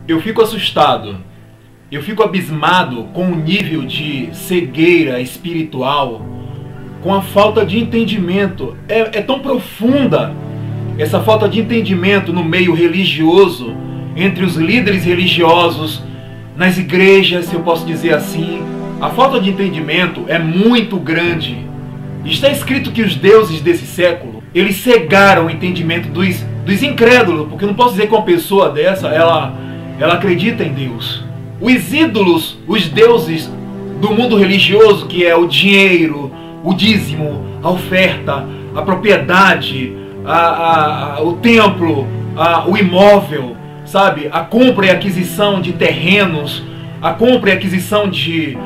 Eu fico assustado, eu fico abismado com o nível de cegueira espiritual, com a falta de entendimento. É tão profunda essa falta de entendimento no meio religioso, entre os líderes religiosos, nas igrejas, se eu posso dizer assim. A falta de entendimento é muito grande. Está escrito que os deuses desse século, eles cegaram o entendimento dos incrédulos, porque eu não posso dizer que uma pessoa dessa, ela acredita em Deus. Os ídolos, os deuses do mundo religioso, que é o dinheiro, o dízimo, a oferta, a propriedade, o templo, o imóvel, sabe? A compra e aquisição de terrenos, a compra e aquisição de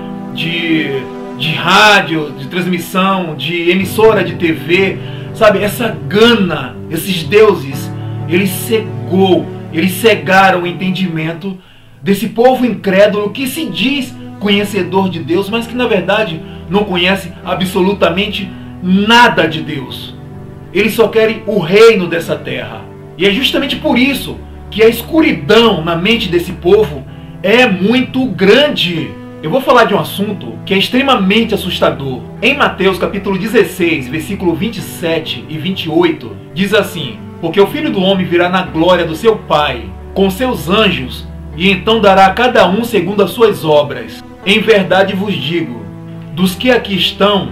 rádio, de transmissão, de emissora de TV, sabe? Essa gana, esses deuses, eles cegaram o entendimento desse povo incrédulo que se diz conhecedor de Deus, mas que na verdade não conhece absolutamente nada de Deus. Eles só querem o reino dessa terra. E é justamente por isso que a escuridão na mente desse povo é muito grande. Eu vou falar de um assunto que é extremamente assustador. Em Mateus capítulo 16, versículo 27 e 28, diz assim: porque o Filho do Homem virá na glória do seu Pai, com seus anjos, e então dará a cada um segundo as suas obras. Em verdade vos digo, dos que aqui estão,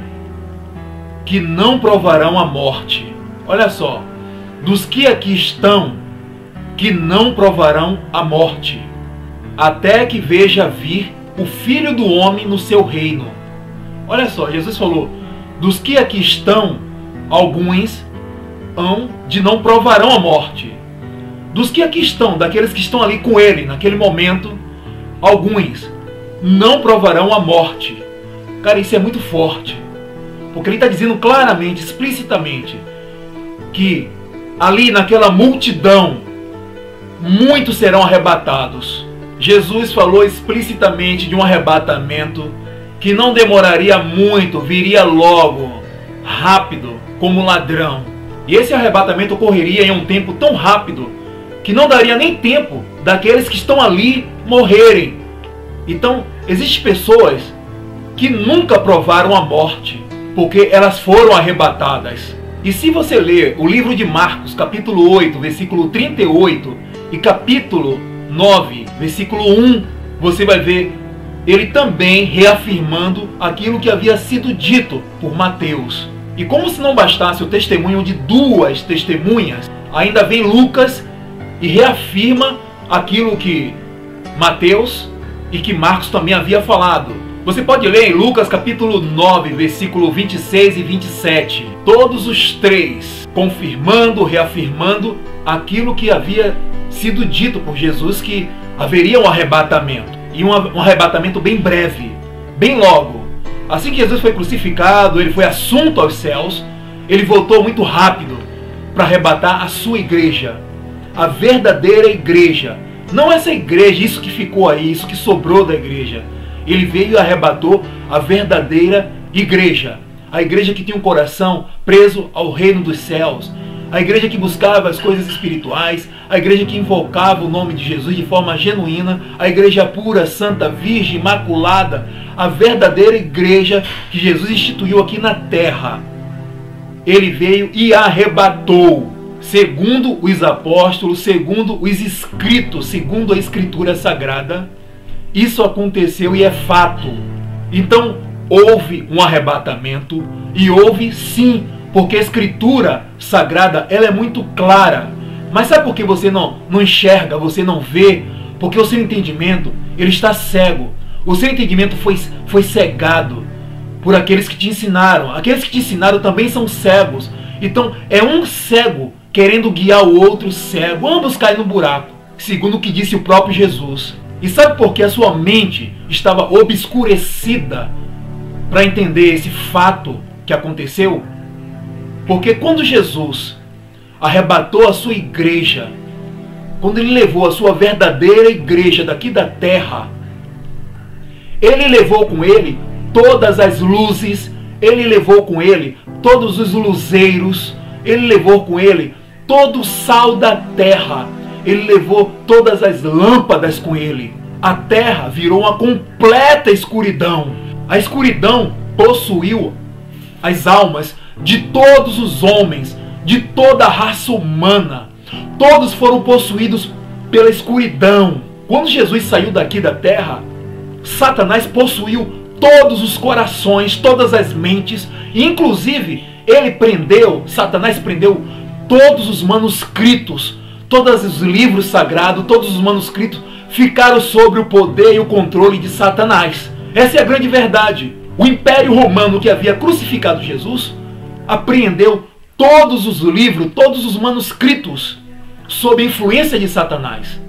que não provarão a morte. Olha só, dos que aqui estão, que não provarão a morte, até que veja vir o Filho do Homem no seu reino. Olha só, Jesus falou, dos que aqui estão, alguns hão de não provarão a morte. Dos que aqui estão, daqueles que estão ali com ele naquele momento, alguns não provarão a morte. Cara, isso é muito forte, porque ele está dizendo claramente, explicitamente, que ali naquela multidão, muitos serão arrebatados. Jesus falou explicitamente de um arrebatamento que não demoraria muito, viria logo, rápido, como um ladrão. E esse arrebatamento ocorreria em um tempo tão rápido que não daria nem tempo daqueles que estão ali morrerem. Então, existem pessoas que nunca provaram a morte, porque elas foram arrebatadas. E se você ler o livro de Marcos, capítulo 8, versículo 38, e capítulo 9, versículo 1, você vai ver ele também reafirmando aquilo que havia sido dito por Mateus. E como se não bastasse o testemunho de duas testemunhas, ainda vem Lucas e reafirma aquilo que Mateus e que Marcos também havia falado. Você pode ler em Lucas capítulo 9, versículo 26 e 27. Todos os três confirmando, reafirmando aquilo que havia sido dito por Jesus, que haveria um arrebatamento. E um arrebatamento bem breve, bem logo. Assim que Jesus foi crucificado, ele foi assunto aos céus, ele voltou muito rápido para arrebatar a sua igreja. A verdadeira igreja. Não essa igreja, isso que ficou aí, isso que sobrou da igreja. Ele veio e arrebatou a verdadeira igreja. A igreja que tinha um coração preso ao reino dos céus. A igreja que buscava as coisas espirituais. A igreja que invocava o nome de Jesus de forma genuína. A igreja pura, santa, virgem, imaculada. A verdadeira igreja que Jesus instituiu aqui na terra. Ele veio e arrebatou. Segundo os apóstolos, segundo os escritos, segundo a escritura sagrada, isso aconteceu e é fato. Então, houve um arrebatamento, e houve sim, porque a escritura sagrada, ela é muito clara. Mas sabe por que você não enxerga, você não vê? Porque o seu entendimento, ele está cego. O seu entendimento foi cegado por aqueles que te ensinaram. Aqueles que te ensinaram também são cegos. Então, é um cego querendo guiar o outro cego. Ambos caem no buraco, segundo o que disse o próprio Jesus. E sabe por que a sua mente estava obscurecida para entender esse fato que aconteceu? Porque quando Jesus arrebatou a sua igreja, quando ele levou a sua verdadeira igreja daqui da terra, ele levou com ele todas as luzes, ele levou com ele todos os luzeiros, ele levou com ele todo o sal da terra. ele levou todas as lâmpadas com ele. A terra virou uma completa escuridão. A escuridão possuiu as almas de todos os homens, de toda a raça humana. Todos foram possuídos pela escuridão. Quando Jesus saiu daqui da terra, Satanás possuiu todos os corações, todas as mentes, inclusive Satanás prendeu todos os manuscritos, todos os livros sagrados, todos os manuscritos ficaram sob o poder e o controle de Satanás. Essa é a grande verdade. O Império Romano, que havia crucificado Jesus, apreendeu todos os livros, todos os manuscritos sob a influência de Satanás.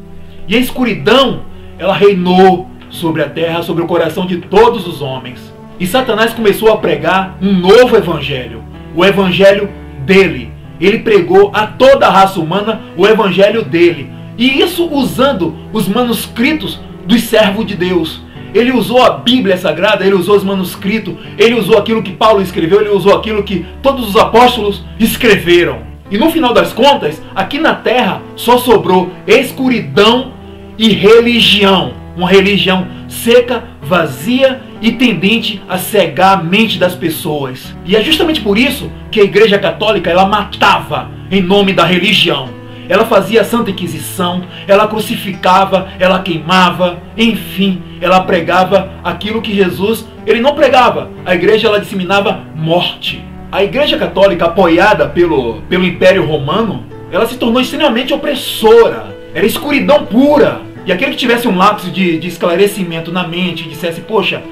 E a escuridão, ela reinou sobre a terra, sobre o coração de todos os homens. E Satanás começou a pregar um novo evangelho, o evangelho dele. Ele pregou a toda a raça humana o evangelho dele. E isso usando os manuscritos dos servos de Deus. Ele usou a Bíblia Sagrada, ele usou os manuscritos, ele usou aquilo que Paulo escreveu, ele usou aquilo que todos os apóstolos escreveram. E no final das contas, aqui na terra só sobrou escuridão e religião. Uma religião seca, vazia e tendente a cegar a mente das pessoas. E é justamente por isso que a Igreja Católica, ela matava em nome da religião. Ela fazia a Santa Inquisição, ela crucificava, ela queimava, enfim, ela pregava aquilo que Jesus, ele não pregava. A igreja, ela disseminava morte. A Igreja Católica, apoiada pelo Império Romano, ela se tornou extremamente opressora. Era escuridão pura. E aquele que tivesse um lapso de esclarecimento na mente e dissesse, poxa,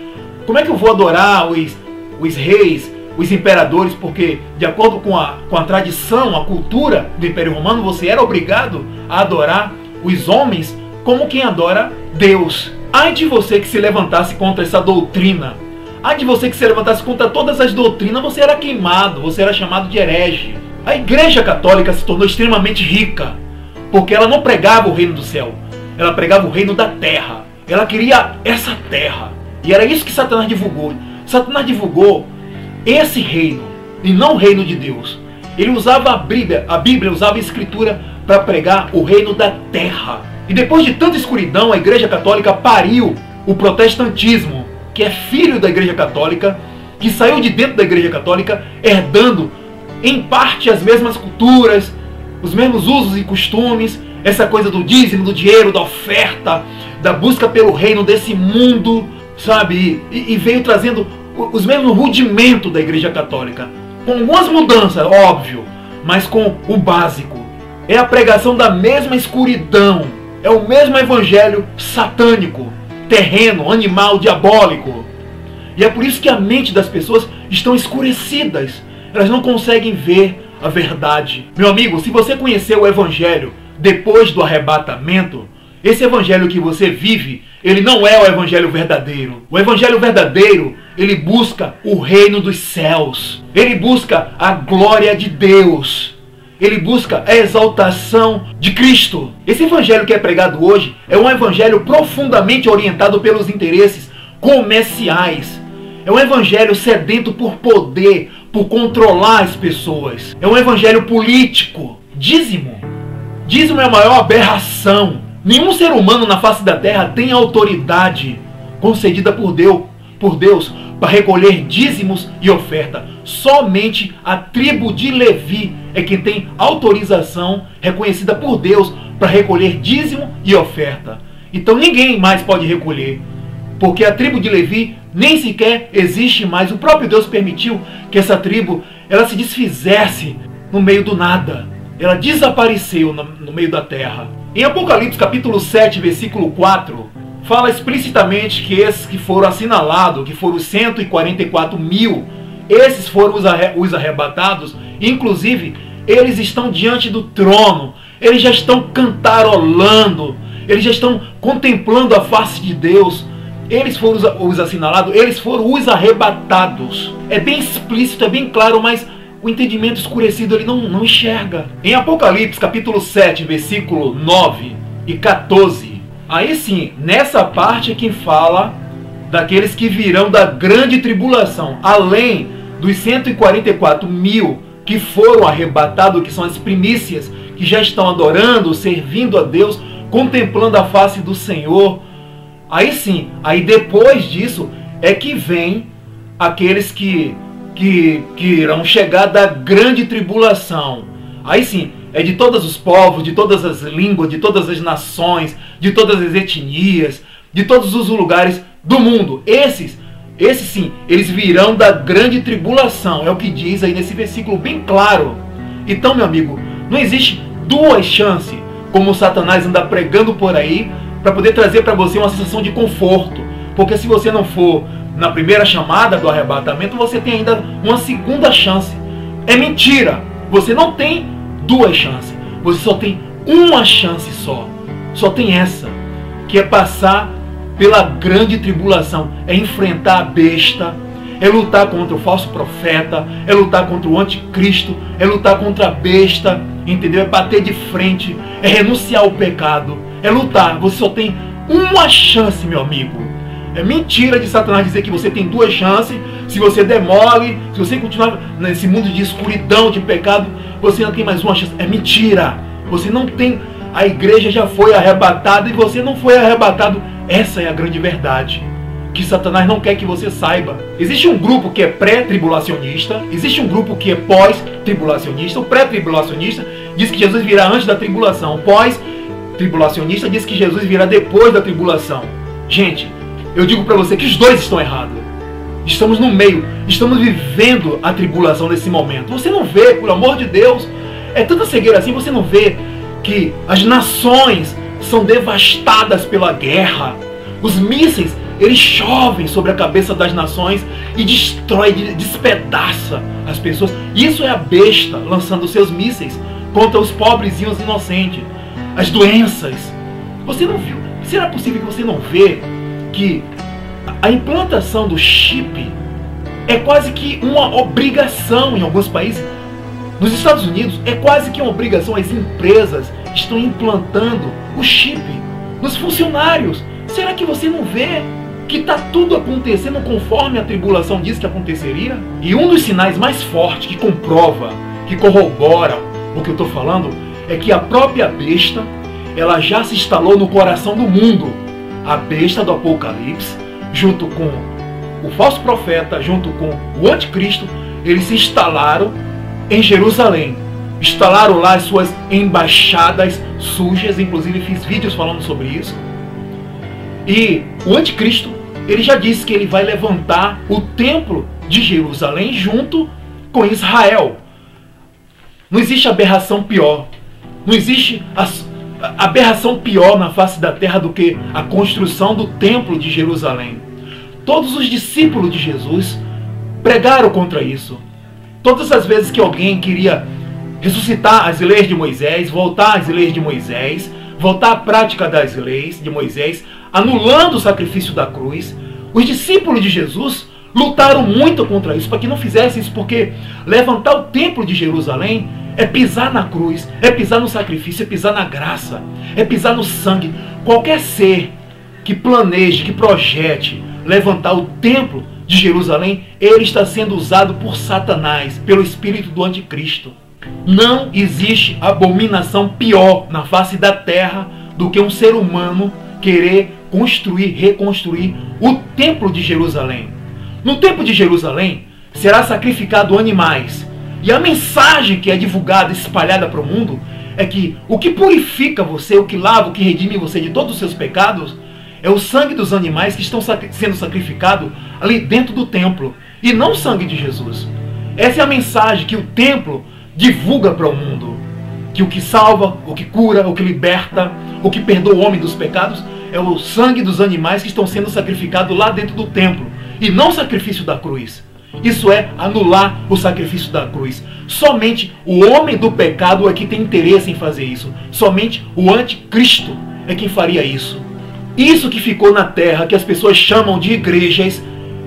como é que eu vou adorar os reis, os imperadores? Porque, de acordo com a tradição, a cultura do Império Romano, você era obrigado a adorar os homens como quem adora Deus. Ai de você que se levantasse contra essa doutrina. Ai de você que se levantasse contra todas as doutrinas, você era queimado, você era chamado de herege. A Igreja Católica se tornou extremamente rica, porque ela não pregava o reino do céu. Ela pregava o reino da terra. Ela queria essa terra. E era isso que Satanás divulgou. Satanás divulgou esse reino, e não o reino de Deus. Ele usava a Bíblia usava a Escritura para pregar o reino da terra. E depois de tanta escuridão, a Igreja Católica pariu o protestantismo, que é filho da Igreja Católica, que saiu de dentro da Igreja Católica, herdando em parte as mesmas culturas, os mesmos usos e costumes, essa coisa do dízimo, do dinheiro, da oferta, da busca pelo reino desse mundo, sabe? E veio trazendo os mesmos rudimentos da Igreja Católica, com algumas mudanças, óbvio, mas com o básico. É a pregação da mesma escuridão, é o mesmo evangelho satânico, terreno, animal, diabólico. E é por isso que a mente das pessoas estão escurecidas, elas não conseguem ver a verdade. Meu amigo, se você conheceu o evangelho depois do arrebatamento, esse evangelho que você vive, ele não é o evangelho verdadeiro. O evangelho verdadeiro, ele busca o reino dos céus. Ele busca a glória de Deus. Ele busca a exaltação de Cristo. Esse evangelho que é pregado hoje é um evangelho profundamente orientado pelos interesses comerciais. É um evangelho sedento por poder, por controlar as pessoas. É um evangelho político. Dízimo. Dízimo é a maior aberração. Nenhum ser humano na face da terra tem autoridade concedida por Deus para recolher dízimos e oferta. Somente a tribo de Levi é quem tem autorização reconhecida por Deus para recolher dízimo e oferta. Então ninguém mais pode recolher, porque a tribo de Levi nem sequer existe mais. O próprio Deus permitiu que essa tribo ela se desfizesse no meio do nada. Ela desapareceu no meio da terra. Em Apocalipse capítulo 7, versículo 4, fala explicitamente que esses que foram assinalados, que foram os 144 mil, esses foram os arrebatados. Inclusive, eles estão diante do trono, eles já estão cantarolando, eles já estão contemplando a face de Deus. Eles foram os assinalados, eles foram os arrebatados. É bem explícito, é bem claro, mas o entendimento escurecido ele não enxerga. Em Apocalipse capítulo 7, versículo 9 e 14, aí sim, nessa parte é quem fala daqueles que virão da grande tribulação, além dos 144 mil que foram arrebatados, que são as primícias, que já estão adorando, servindo a Deus, contemplando a face do Senhor. Aí sim, aí depois disso é que vem aqueles que irão chegar da grande tribulação. Aí sim, é de todos os povos, de todas as línguas, de todas as nações, de todas as etnias, de todos os lugares do mundo. Esses sim, eles virão da grande tribulação. É o que diz aí nesse versículo bem claro. Então, meu amigo, não existe duas chances, como o Satanás anda pregando por aí, para poder trazer para você uma sensação de conforto. Porque se você não for na primeira chamada do arrebatamento, você tem ainda uma segunda chance. É mentira. Você não tem duas chances. Você só tem uma chance só. Só tem essa, que é passar pela grande tribulação. É enfrentar a besta, é lutar contra o falso profeta, é lutar contra o anticristo, é lutar contra a besta, entendeu? É bater de frente, é renunciar ao pecado, é lutar. Você só tem uma chance, meu amigo. É mentira de Satanás dizer que você tem duas chances. Se você demole, se você continuar nesse mundo de escuridão, de pecado, você não tem mais uma chance. É mentira. Você não tem. A igreja já foi arrebatada e você não foi arrebatado. Essa é a grande verdade, que Satanás não quer que você saiba. Existe um grupo que é pré-tribulacionista, existe um grupo que é pós-tribulacionista. O pré-tribulacionista diz que Jesus virá antes da tribulação. O pós-tribulacionista diz que Jesus virá depois da tribulação. Gente, eu digo para você que os dois estão errados. Estamos no meio, estamos vivendo a tribulação nesse momento. Você não vê, por amor de Deus, é tanta cegueira assim, você não vê que as nações são devastadas pela guerra. Os mísseis, eles chovem sobre a cabeça das nações e destrói, despedaça as pessoas. Isso é a besta lançando seus mísseis contra os pobrezinhos inocentes. As doenças. Você não viu? Será possível que você não vê que a implantação do chip é quase que uma obrigação em alguns países? Nos Estados Unidos é quase que uma obrigação. As empresas estão implantando o chip nos funcionários. Será que você não vê que está tudo acontecendo conforme a tribulação diz que aconteceria? E um dos sinais mais fortes que comprova, que corrobora o que eu estou falando, é que a própria besta, ela já se instalou no coração do mundo. A besta do Apocalipse, junto com o falso profeta, junto com o anticristo, eles se instalaram em Jerusalém. Instalaram lá as suas embaixadas sujas, inclusive fiz vídeos falando sobre isso. E o anticristo, ele já disse que ele vai levantar o templo de Jerusalém junto com Israel. Não existe aberração pior. Não existe aberração pior na face da terra do que a construção do templo de Jerusalém. Todos os discípulos de Jesus pregaram contra isso. Todas as vezes que alguém queria ressuscitar as leis de Moisés, voltar às leis de Moisés, voltar à prática das leis de Moisés, anulando o sacrifício da cruz, os discípulos de Jesus lutaram muito contra isso, para que não fizessem isso, porque levantar o templo de Jerusalém é pisar na cruz, é pisar no sacrifício, é pisar na graça, é pisar no sangue. Qualquer ser que planeje, que projete levantar o templo de Jerusalém, ele está sendo usado por Satanás, pelo espírito do anticristo. Não existe abominação pior na face da terra do que um ser humano querer construir, reconstruir o templo de Jerusalém. No templo de Jerusalém será sacrificado animais. E a mensagem que é divulgada, espalhada para o mundo, é que o que purifica você, o que lava, o que redime você de todos os seus pecados, é o sangue dos animais que estão sendo sacrificados ali dentro do templo, e não o sangue de Jesus. Essa é a mensagem que o templo divulga para o mundo. Que o que salva, o que cura, o que liberta, o que perdoa o homem dos pecados, é o sangue dos animais que estão sendo sacrificados lá dentro do templo, e não o sacrifício da cruz. Isso é anular o sacrifício da cruz. Somente o homem do pecado é que tem interesse em fazer isso. Somente o anticristo é quem faria isso. Isso que ficou na terra, que as pessoas chamam de igrejas,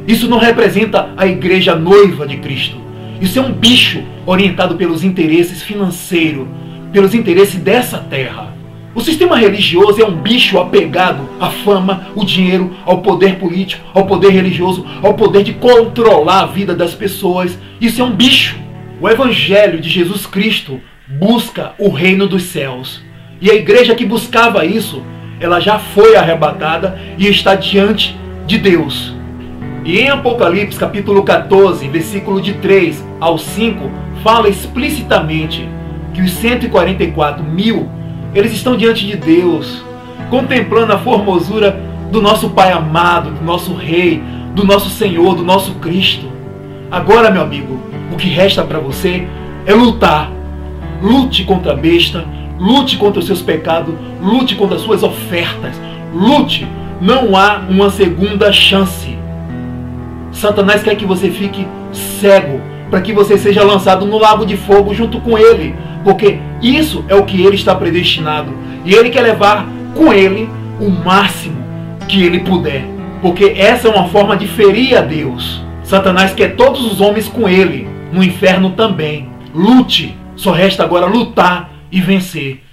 isso não representa a igreja noiva de Cristo. Isso é um bicho orientado pelos interesses financeiros, pelos interesses dessa terra. O sistema religioso é um bicho apegado à fama, ao dinheiro, ao poder político, ao poder religioso, ao poder de controlar a vida das pessoas. Isso é um bicho. O Evangelho de Jesus Cristo busca o reino dos céus. E a igreja que buscava isso, ela já foi arrebatada e está diante de Deus. E em Apocalipse capítulo 14, versículo de 3 ao 5, fala explicitamente que os 144 mil, eles estão diante de Deus, contemplando a formosura do nosso Pai amado, do nosso Rei, do nosso Senhor, do nosso Cristo. Agora, meu amigo, o que resta para você é lutar. Lute contra a besta, lute contra os seus pecados, lute contra as suas ofertas, lute. Não há uma segunda chance. Satanás quer que você fique cego, para que você seja lançado no lago de fogo junto com ele, porque isso é o que ele está predestinado, e ele quer levar com ele o máximo que ele puder, porque essa é uma forma de ferir a Deus. Satanás quer todos os homens com ele, no inferno também. Lute, só resta agora lutar e vencer.